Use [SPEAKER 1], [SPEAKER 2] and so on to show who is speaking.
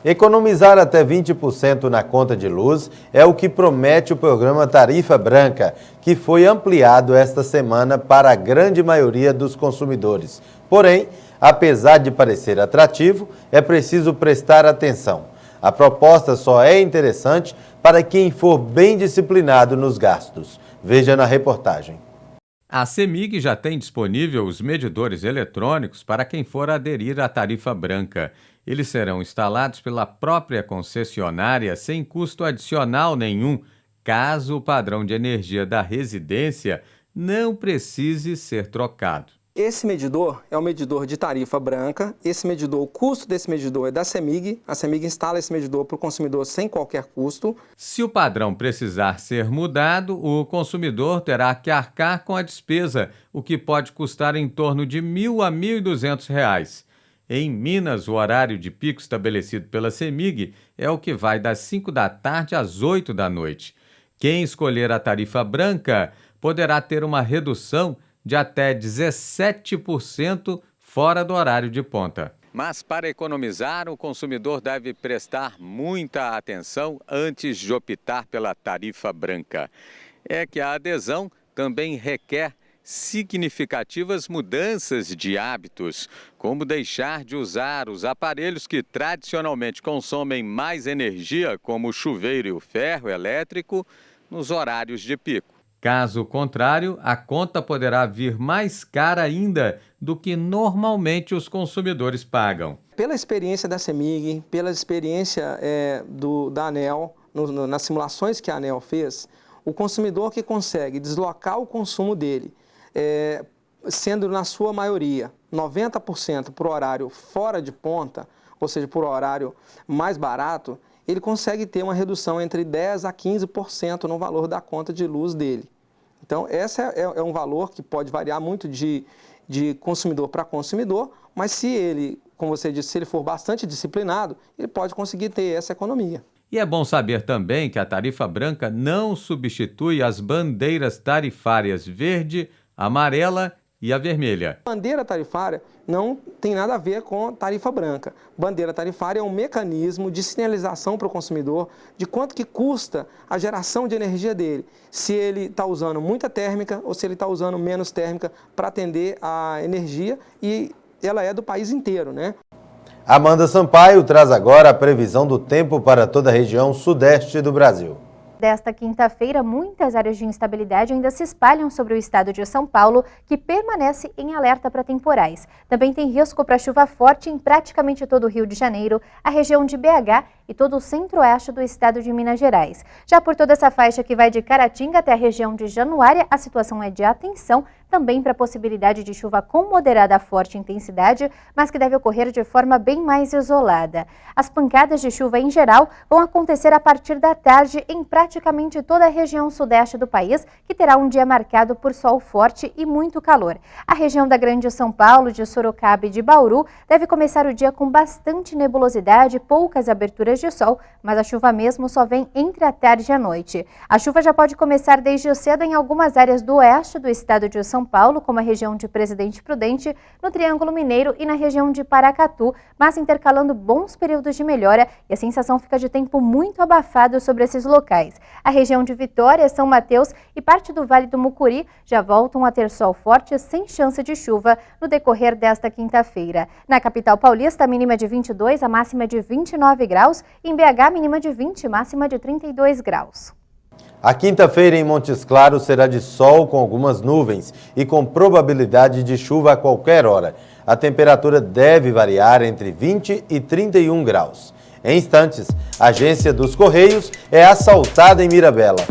[SPEAKER 1] Economizar até 20% na conta de luz é o que promete o programa Tarifa Branca, que foi ampliado esta semana para a grande maioria dos consumidores. Porém, apesar de parecer atrativo, é preciso prestar atenção. A proposta só é interessante para quem for bem disciplinado nos gastos. Veja na reportagem.
[SPEAKER 2] A CEMIG já tem disponível os medidores eletrônicos para quem for aderir à tarifa branca. Eles serão instalados pela própria concessionária sem custo adicional nenhum, caso o padrão de energia da residência não precise ser trocado.
[SPEAKER 3] Esse medidor é um medidor de tarifa branca. Esse medidor, o custo desse medidor é da CEMIG. A CEMIG instala esse medidor para o consumidor sem qualquer custo.
[SPEAKER 2] Se o padrão precisar ser mudado, o consumidor terá que arcar com a despesa, o que pode custar em torno de R$1.000 a R$1.200. Em Minas, o horário de pico estabelecido pela CEMIG é o que vai das 5 da tarde às 8 da noite. Quem escolher a tarifa branca poderá ter uma redução de até 17% fora do horário de ponta. Mas para economizar, o consumidor deve prestar muita atenção antes de optar pela tarifa branca. É que a adesão também requer significativas mudanças de hábitos, como deixar de usar os aparelhos que tradicionalmente consomem mais energia, como o chuveiro e o ferro elétrico, nos horários de pico. Caso contrário, a conta poderá vir mais cara ainda do que normalmente os consumidores pagam.
[SPEAKER 3] Pela experiência da CEMIG, pela experiência da ANEEL, nas simulações que a ANEEL fez, o consumidor que consegue deslocar o consumo dele, sendo na sua maioria 90% por horário fora de ponta, ou seja, por horário mais barato, ele consegue ter uma redução entre 10% a 15% no valor da conta de luz dele. Então, esse é um valor que pode variar muito de consumidor para consumidor, mas se ele, como você disse, se ele for bastante disciplinado, ele pode conseguir ter essa economia.
[SPEAKER 2] E é bom saber também que a tarifa branca não substitui as bandeiras tarifárias verde, amarela e a vermelha.
[SPEAKER 3] Bandeira tarifária não tem nada a ver com tarifa branca. Bandeira tarifária é um mecanismo de sinalização para o consumidor de quanto que custa a geração de energia dele. Se ele está usando muita térmica ou se ele está usando menos térmica para atender a energia, e ela é do país inteiro, né?
[SPEAKER 1] Amanda Sampaio traz agora a previsão do tempo para toda a região sudeste do Brasil.
[SPEAKER 4] Desta quinta-feira, muitas áreas de instabilidade ainda se espalham sobre o estado de São Paulo, que permanece em alerta para temporais. Também tem risco para chuva forte em praticamente todo o Rio de Janeiro, a região de BH e todo o centro-oeste do estado de Minas Gerais. Já por toda essa faixa que vai de Caratinga até a região de Januária, a situação é de atenção também para a possibilidade de chuva com moderada a forte intensidade, mas que deve ocorrer de forma bem mais isolada. As pancadas de chuva em geral vão acontecer a partir da tarde em praticamente toda a região sudeste do país, que terá um dia marcado por sol forte e muito calor. A região da Grande São Paulo, de Sorocaba e de Bauru deve começar o dia com bastante nebulosidade, poucas aberturas de sol, mas a chuva mesmo só vem entre a tarde e a noite. A chuva já pode começar desde cedo em algumas áreas do oeste do estado de São Paulo, como a região de Presidente Prudente, no Triângulo Mineiro e na região de Paracatu, mas intercalando bons períodos de melhora e a sensação fica de tempo muito abafado sobre esses locais. A região de Vitória, São Mateus e parte do Vale do Mucuri já voltam a ter sol forte sem chance de chuva no decorrer desta quinta-feira. Na capital paulista, a mínima de 22, a máxima de 29 graus, e em BH, mínima de 20, máxima de 32 graus.
[SPEAKER 1] A quinta-feira em Montes Claros será de sol com algumas nuvens e com probabilidade de chuva a qualquer hora. A temperatura deve variar entre 20 e 31 graus. Em instantes, a agência dos Correios é assaltada em Mirabela.